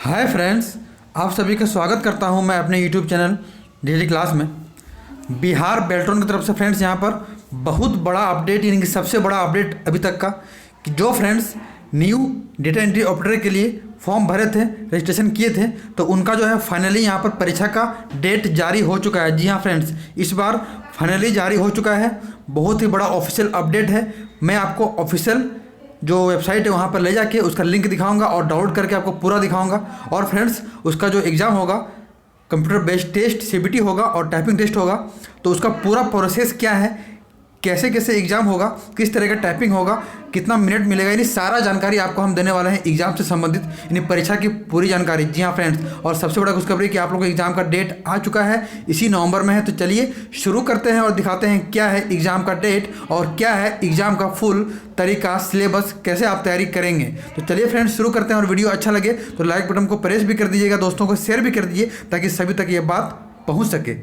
Hi friends, आप सभी का स्वागत करता हूं मैं अपने यूट्यूब चैनल डेली क्लास में। बिहार बेल्ट्रॉन की तरफ से फ्रेंड्स यहां पर बहुत बड़ा अपडेट, यानी कि सबसे बड़ा अपडेट अभी तक का, कि जो friends new data entry operator के लिए फॉर्म भरे थे, रजिस्ट्रेशन किए थे, तो उनका जो है फाइनली यहाँ पर परीक्षा का डेट जारी हो चुका है। जी हाँ फ्रेंड्स, इस बार फाइनली जारी हो चुका है। बहुत ही बड़ा ऑफिशियल अपडेट है। मैं आपको ऑफिशियल जो वेबसाइट है वहाँ पर ले जाके उसका लिंक दिखाऊंगा और डाउनलोड करके आपको पूरा दिखाऊंगा। और फ्रेंड्स, उसका जो एग्ज़ाम होगा, कंप्यूटर बेस्ड टेस्ट सीबीटी होगा और टाइपिंग टेस्ट होगा, तो उसका पूरा प्रोसेस क्या है, कैसे कैसे एग्ज़ाम होगा, किस तरह का टाइपिंग होगा, कितना मिनट मिलेगा, यानी सारा जानकारी आपको हम देने वाले हैं एग्ज़ाम से संबंधित, यानी परीक्षा की पूरी जानकारी। जी हाँ फ्रेंड्स, और सबसे बड़ा खुशखबरी कि आप लोगों को एग्ज़ाम का डेट आ चुका है, इसी नवंबर में है। तो चलिए शुरू करते हैं और दिखाते हैं क्या है एग्ज़ाम का डेट और क्या है एग्ज़ाम का फुल तरीका, सिलेबस, कैसे आप तैयारी करेंगे। तो चलिए फ्रेंड्स शुरू करते हैं। और वीडियो अच्छा लगे तो लाइक बटन को प्रेस भी कर दीजिएगा, दोस्तों को शेयर भी कर दीजिए ताकि सभी तक ये बात पहुँच सके।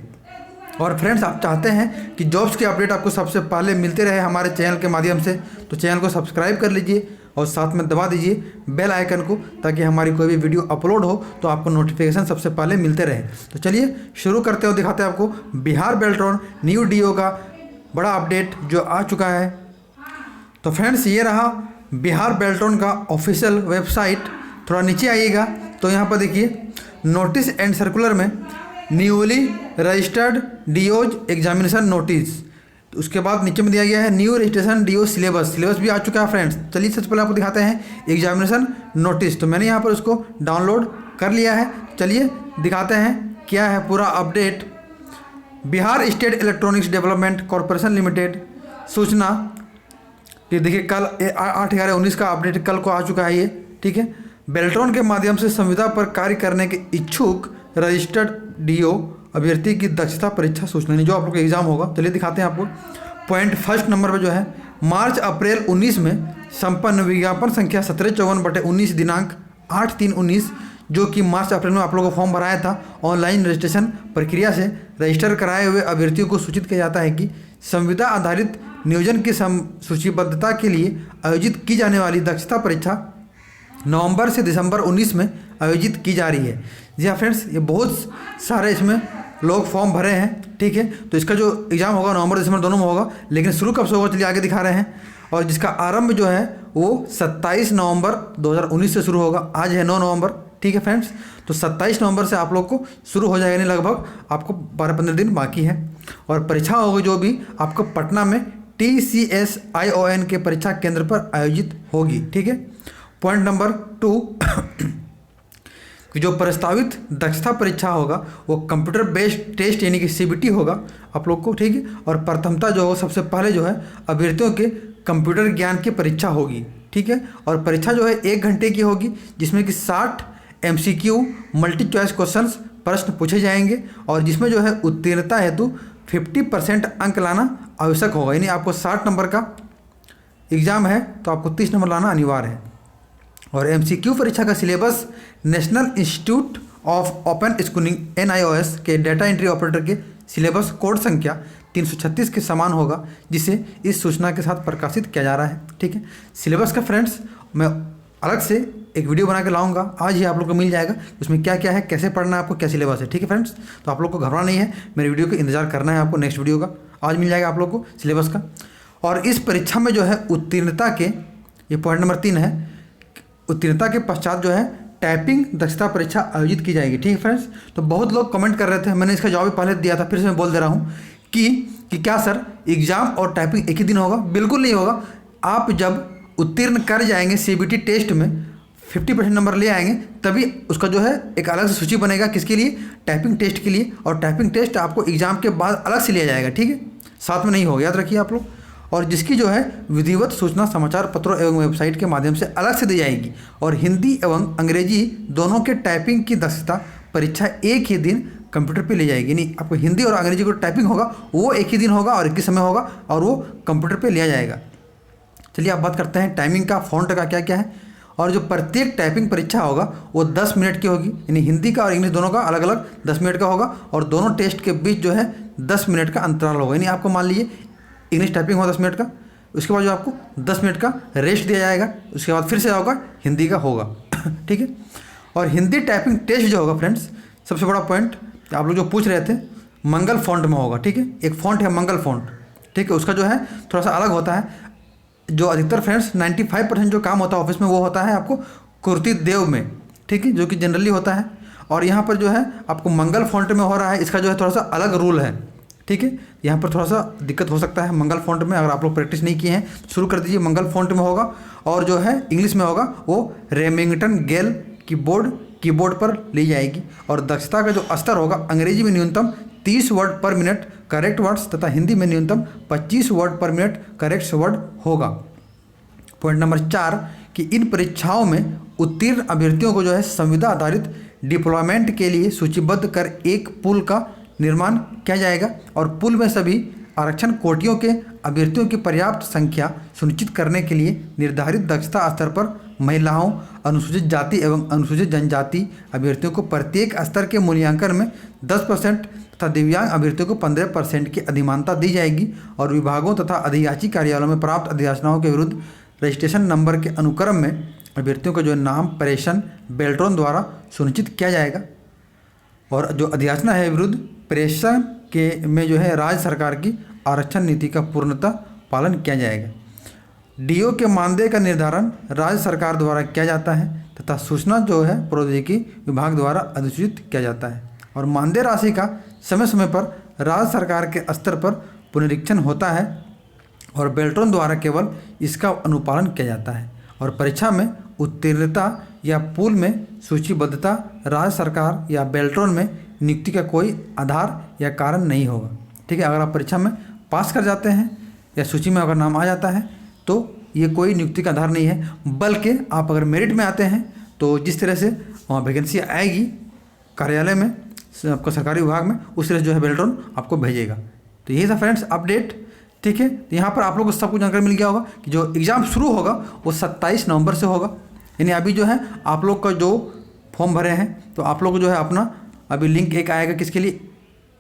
और फ्रेंड्स, आप चाहते हैं कि जॉब्स के अपडेट आपको सबसे पहले मिलते रहे हमारे चैनल के माध्यम से, तो चैनल को सब्सक्राइब कर लीजिए और साथ में दबा दीजिए बेल आइकन को, ताकि हमारी कोई भी वीडियो अपलोड हो तो आपको नोटिफिकेशन सबसे पहले मिलते रहे। तो चलिए शुरू करते हो, दिखाते हैं आपको बिहार बेल्ट्रॉन न्यू डीओ का बड़ा अपडेट जो आ चुका है। तो फ्रेंड्स, ये रहा बिहार बेल्ट्रॉन का ऑफिशियल वेबसाइट। थोड़ा नीचे आइएगा तो यहाँ पर देखिए नोटिस एंड सर्कुलर में न्यूली रजिस्टर्ड डीओज एग्जामिनेशन नोटिस, तो उसके बाद नीचे में दिया गया है न्यू रजिस्ट्रेशन डीओ सिलेबस भी आ चुका है फ्रेंड्स। चलिए सबसे पहले आपको दिखाते हैं एग्जामिनेशन नोटिस। तो मैंने यहाँ पर उसको डाउनलोड कर लिया है। चलिए दिखाते हैं क्या है पूरा update. Bihar state electronics development corporation limited सूचना कि देखिए कल 8/11/19 का अपडेट कल को आ चुका है ये, ठीक है। बेल्ट्रॉन के माध्यम से संविदा पर कार्य करने के इच्छुक रजिस्टर्ड डीओ अभ्यर्थी की दक्षता परीक्षा सूचना, जो आप लोग का एग्जाम होगा। चलिए दिखाते हैं आपको। पॉइंट फर्स्ट नंबर पे जो है मार्च अप्रैल 19 में संपन्न विज्ञापन संख्या 1754/19 दिनांक 8/3/19, जो कि मार्च अप्रैल में आप लोगों को फॉर्म भराया था, ऑनलाइन रजिस्ट्रेशन प्रक्रिया से रजिस्टर कराए हुए अभ्यर्थियों को सूचित किया जाता है कि संविदा आधारित नियोजन की सूचीबद्धता के लिए आयोजित की जाने वाली दक्षता परीक्षा नवंबर से दिसंबर 19 में आयोजित की जा रही है। जी हाँ फ्रेंड्स, ये बहुत सारे इसमें लोग फॉर्म भरे हैं, ठीक है। तो इसका जो एग्ज़ाम होगा नवंबर दिसंबर दोनों में होगा, लेकिन शुरू कब से होगा चलिए आगे दिखा रहे हैं। और जिसका आरंभ जो है वो 27 नवंबर 2019 से शुरू होगा। आज है 9 नवंबर, ठीक है फ्रेंड्स। तो 27 नवंबर से आप लोग को शुरू हो जाएगा, यानी लगभग आपको 12-15 दिन बाकी है। और परीक्षा होगी जो भी आपको पटना में TCSION के परीक्षा केंद्र पर आयोजित होगी, ठीक है। पॉइंट नंबर 2 कि जो प्रस्तावित दक्षता परीक्षा होगा वो कंप्यूटर बेस्ड टेस्ट यानी कि सीबीटी होगा आप लोग को, ठीक है। और प्रथमता जो हो सबसे पहले जो है अभ्यर्थियों के कंप्यूटर ज्ञान की परीक्षा होगी, ठीक है। और परीक्षा जो है 1 घंटे की होगी, जिसमें कि 60 MCQ मल्टी चॉइस क्वेश्चंस प्रश्न पूछे जाएंगे, और जिसमें जो है उत्तीर्णता हेतु 50% अंक लाना आवश्यक होगा। यानी आपको 60 नंबर का एग्ज़ाम है तो आपको 30 नंबर लाना अनिवार्य है। और MCQ परीक्षा का syllabus national institute of open schooling NIOS के डेटा एंट्री ऑपरेटर के सिलेबस कोड संख्या 336 के समान होगा, जिसे इस सूचना के साथ प्रकाशित किया जा रहा है, ठीक है। सिलेबस का फ्रेंड्स मैं अलग से एक वीडियो बना के लाऊंगा, आज ही आप लोग को मिल जाएगा उसमें क्या क्या है, कैसे पढ़ना है आपको, क्या सिलेबस है, ठीक है फ्रेंड्स। तो आप लोग को घबराना नहीं है, मेरे वीडियो का इंतजार करना है आपको, नेक्स्ट वीडियो का आज मिल जाएगा आप लोग को सिलेबस का। और इस परीक्षा में जो है उत्तीर्णता के, ये पॉइंट नंबर 3 है, उत्तीर्णता के पश्चात जो है टाइपिंग दक्षता परीक्षा आयोजित की जाएगी, ठीक है फ्रेंड्स। तो बहुत लोग कमेंट कर रहे थे, मैंने इसका जवाब पहले दिया था, फिर से मैं बोल दे रहा हूँ कि क्या सर एग्ज़ाम और टाइपिंग एक ही दिन होगा? बिल्कुल नहीं होगा। आप जब उत्तीर्ण कर जाएंगे सीबीटी टेस्ट में 50% नंबर ले आएंगे, तभी उसका जो है एक अलग से सूची बनेगा, किसके लिए? टाइपिंग टेस्ट के लिए। और टाइपिंग टेस्ट आपको एग्ज़ाम के बाद अलग से लिया जाएगा, ठीक है, साथ में नहीं होगा, याद रखिए आप लोग। और जिसकी जो है विधिवत सूचना समाचार पत्रों एवं वेबसाइट के माध्यम से अलग से दी जाएगी। और हिंदी एवं अंग्रेजी दोनों के टाइपिंग की दक्षता परीक्षा एक ही दिन कंप्यूटर पे ले जाएगी। नहीं, आपको हिंदी और अंग्रेजी को टाइपिंग होगा वो एक ही दिन होगा और एक ही समय होगा, और वो कंप्यूटर पे लिया जाएगा। चलिए आप बात करते हैं टाइमिंग का, फ़ॉन्ट का क्या क्या है। और जो प्रत्येक टाइपिंग परीक्षा होगा वो 10 मिनट की होगी, यानी हिंदी का और इंग्लिश दोनों का अलग अलग 10 मिनट का होगा। और दोनों टेस्ट के बीच जो है 10 मिनट का अंतराल होगा। यानी आपको मान लीजिए इंग्लिश टाइपिंग होगा 10 मिनट का, उसके बाद जो आपको 10 मिनट का रेस्ट दिया जाएगा, उसके बाद फिर से होगा हिंदी का होगा, ठीक है। और हिंदी टाइपिंग टेस्ट जो होगा फ्रेंड्स, सबसे बड़ा पॉइंट आप लोग जो पूछ रहे थे, मंगल फॉन्ट में होगा। ठीक है, एक फॉन्ट है मंगल फॉन्ट। ठीक है, उसका जो है थोड़ा सा अलग होता है। जो अधिकतर फ्रेंड्स 95% जो काम होता है ऑफिस में वो होता है आपको कुर्ती देव में। ठीक है, जो कि जनरली होता है। और यहाँ पर जो है आपको मंगल फॉन्ट में हो रहा है, इसका जो है थोड़ा सा अलग रूल है। ठीक है, यहाँ पर थोड़ा सा दिक्कत हो सकता है मंगल फॉन्ट में। अगर आप लोग प्रैक्टिस नहीं किए हैं तो शुरू कर दीजिए, मंगल फॉन्ट में होगा। और जो है इंग्लिश में होगा वो रेमिंगटन गेल कीबोर्ड पर ली जाएगी। और दक्षता का जो स्तर होगा, अंग्रेजी में न्यूनतम 30 वर्ड पर मिनट करेक्ट वर्ड्स तथा हिंदी में न्यूनतम 25 वर्ड पर मिनट करेक्ट वर्ड होगा। पॉइंट नंबर 4 कि इन परीक्षाओं में उत्तीर्ण अभ्यर्थियों को जो है संविदा आधारित डिप्लॉयमेंट के लिए सूचीबद्ध कर एक पूल का निर्माण किया जाएगा। और पूल में सभी आरक्षण कोटियों के अभ्यर्थियों की पर्याप्त संख्या सुनिश्चित करने के लिए निर्धारित दक्षता स्तर पर महिलाओं, अनुसूचित जाति एवं अनुसूचित जनजाति अभ्यर्थियों को प्रत्येक स्तर के मूल्यांकन में 10% तथा दिव्यांग अभ्यर्थियों को 15% की अधिमानता दी जाएगी। और विभागों तथा अधियाची कार्यालयों में प्राप्त अधियाचनाओं के विरुद्ध रजिस्ट्रेशन नंबर के अनुक्रम में अभ्यर्थियों का जो नाम प्रेषण बेल्ट्रॉन द्वारा सुनिश्चित किया जाएगा। और जो अधियाचना है विरुद्ध प्रेषण के में जो है राज्य सरकार की आरक्षण नीति का पूर्णतः पालन किया जाएगा। डीओ के मानदेय का निर्धारण राज्य सरकार द्वारा किया जाता है तथा सूचना जो है प्रौद्योगिकी विभाग द्वारा अधिसूचित किया जाता है। और मानदेय राशि का समय समय पर राज्य सरकार के स्तर पर पुनरीक्षण होता है और बेल्ट्रॉन द्वारा केवल इसका अनुपालन किया जाता है। और परीक्षा में उत्तीर्णता या पूल में सूचीबद्धता राज्य सरकार या बेल्ट्रॉन में नियुक्ति का कोई आधार या कारण नहीं होगा। ठीक है, अगर आप परीक्षा में पास कर जाते हैं या सूची में अगर नाम आ जाता है तो ये कोई नियुक्ति का आधार नहीं है, बल्कि आप अगर मेरिट में आते हैं तो जिस तरह से वहाँ वैकेंसी आएगी कार्यालय में, आपका सरकारी विभाग में, उस तरह से जो है बेल्ट्रॉन आपको भेजेगा। तो यही था फ्रेंड्स अपडेट। ठीक है, तो यहाँ पर आप लोगों को सब कुछ जानकारी मिल गया होगा कि जो एग्ज़ाम शुरू होगा वो 27 नवंबर से होगा। यानी अभी जो है आप लोग का जो फॉर्म भरे हैं तो आप लोग को जो है अपना अभी लिंक एक आएगा किसके लिए,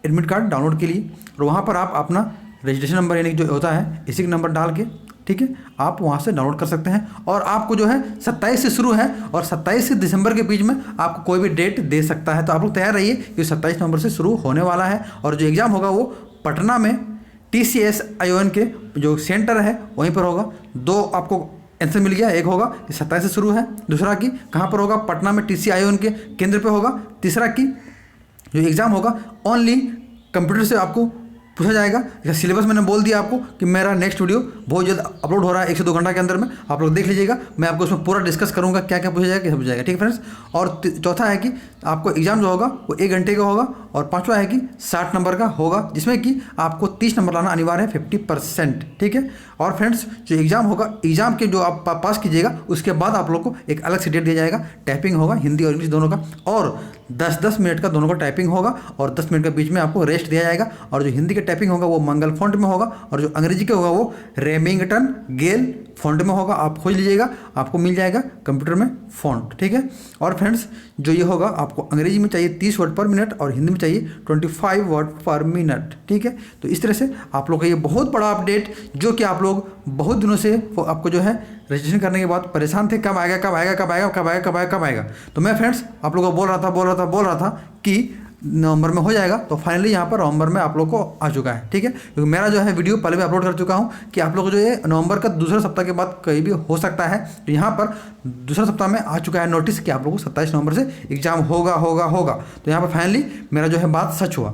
एडमिट कार्ड डाउनलोड के लिए। और वहाँ पर आप अपना रजिस्ट्रेशन नंबर यानी जो होता है इसी का नंबर डाल के, ठीक है, आप वहाँ से डाउनलोड कर सकते हैं। और आपको जो है 27 से शुरू है और 27 से दिसंबर के बीच में आपको कोई भी डेट दे सकता है। तो आप लोग तैयार रहिए कि 27 नवंबर से शुरू होने वाला है। और जो एग्ज़ाम होगा वो पटना में TCS ION के जो सेंटर है वहीं पर होगा। 2 आपको आंसर मिल गया, एक होगा कि 27 से शुरू है, दूसरा कि कहाँ पर होगा, पटना में TCS ION के केंद्र पे होगा, तीसरा कि जो एग्ज़ाम होगा ओनली कंप्यूटर से आपको पूछा जाएगा। सिलेबस मैंने बोल दिया आपको कि मेरा नेक्स्ट वीडियो बहुत जल्द अपलोड हो रहा है 1 से 2 घंटा के अंदर में, आप लोग देख लीजिएगा। मैं आपको उसमें पूरा डिस्कस करूंगा क्या क्या पूछा जाएगा, कैसे पूछा जाएगा। ठीक है फ्रेंड्स। और चौथा है कि आपको एग्जाम जो होगा वो 1 घंटे का होगा। और पांचवा है कि 60 नंबर का होगा, जिसमें कि आपको 30 नंबर लाना अनिवार्य है, 50%। ठीक है। और फ्रेंड्स जो एग्ज़ाम होगा, एग्ज़ाम के जो आप पास कीजिएगा उसके बाद आप लोग को एक अलग से डेट दिया जाएगा। टाइपिंग होगा हिंदी और इंग्लिश दोनों का, और 10-10 मिनट का दोनों का टाइपिंग होगा और 10 मिनट के बीच में आपको रेस्ट दिया जाएगा। और जो हिंदी का टाइपिंग होगा वो मंगल फॉन्ट में होगा और जो अंग्रेजी का होगा वो रेमिंगटन गेल फॉन्ट में होगा। आप खोज लीजिएगा, आपको मिल जाएगा कंप्यूटर में फॉन्ट। ठीक है। और फ्रेंड्स जो ये होगा आपको अंग्रेजी में चाहिए 30 वर्ड पर मिनट और हिंदी में चाहिए 25 वर्ड पर मिनट। ठीक है। तो इस तरह से आप लोग का ये बहुत बड़ा अपडेट, जो कि आप लोग बहुत दिनों से आपको जो है रजिस्ट्रेशन करने के बाद परेशान थे, कब आएगा कब आएगा कब आएगा कब आएगा कब आएगा कब आएगा। तो मैं फ्रेंड्स आप लोगों को बोल रहा था कि नवंबर में हो जाएगा। तो फाइनली यहाँ पर नवंबर में आप लोग को आ चुका है। ठीक है। क्योंकि मेरा जो है वीडियो पहले भी अपलोड कर चुका हूँ कि आप लोग को जो है नवंबर का दूसरा सप्ताह के बाद कहीं भी हो सकता है। तो यहाँ पर दूसरा सप्ताह में आ चुका है नोटिस कि आप लोगों को 27 नवंबर से एग्जाम होगा। तो यहाँ पर फाइनली मेरा जो है बात सच हुआ।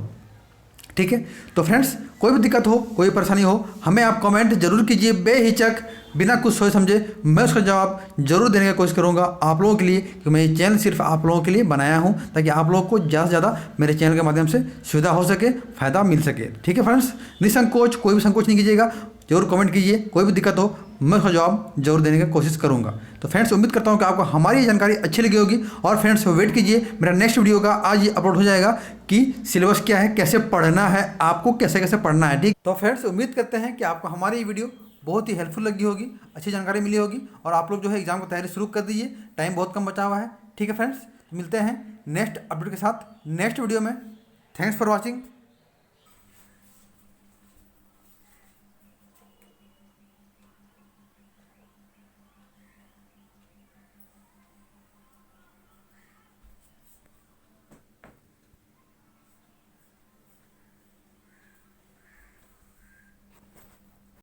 ठीक है। तो फ्रेंड्स कोई भी दिक्कत हो, कोई परेशानी हो, हमें आप कमेंट जरूर कीजिए बेहिचक, बिना कुछ सोच समझे। मैं उसका जवाब जरूर देने की कोशिश करूंगा आप लोगों के लिए, क्योंकि मैं ये चैनल सिर्फ आप लोगों के लिए बनाया हूं ताकि आप लोगों को ज़्यादा से ज़्यादा मेरे चैनल के माध्यम से सुविधा हो सके, फ़ायदा मिल सके। ठीक है फ्रेंड्स, निसंकोच, कोई भी संकोच नहीं कीजिएगा, जरूर कमेंट कीजिए। कोई भी दिक्कत हो मैं उसका जवाब जरूर देने की कोशिश करूंगा। तो फ्रेंड्स उम्मीद करता हूं कि आपको हमारी ये जानकारी अच्छी लगी होगी। और फ्रेंड्स वेट कीजिए, मेरा नेक्स्ट वीडियो का आज ही अपलोड हो जाएगा कि सिलेबस क्या है, कैसे पढ़ना है, आपको कैसे कैसे पढ़ना है। ठीक। तो फ्रेंड्स उम्मीद करते हैं कि आपको हमारी ये वीडियो बहुत ही हेल्पफुल लगी होगी, अच्छी जानकारी मिली होगी और आप लोग जो है एग्जाम की तैयारी शुरू कर दीजिए। टाइम बहुत कम बचा हुआ है। ठीक है फ्रेंड्स, मिलते हैं नेक्स्ट अपडेट के साथ नेक्स्ट वीडियो में। Thanks for watching.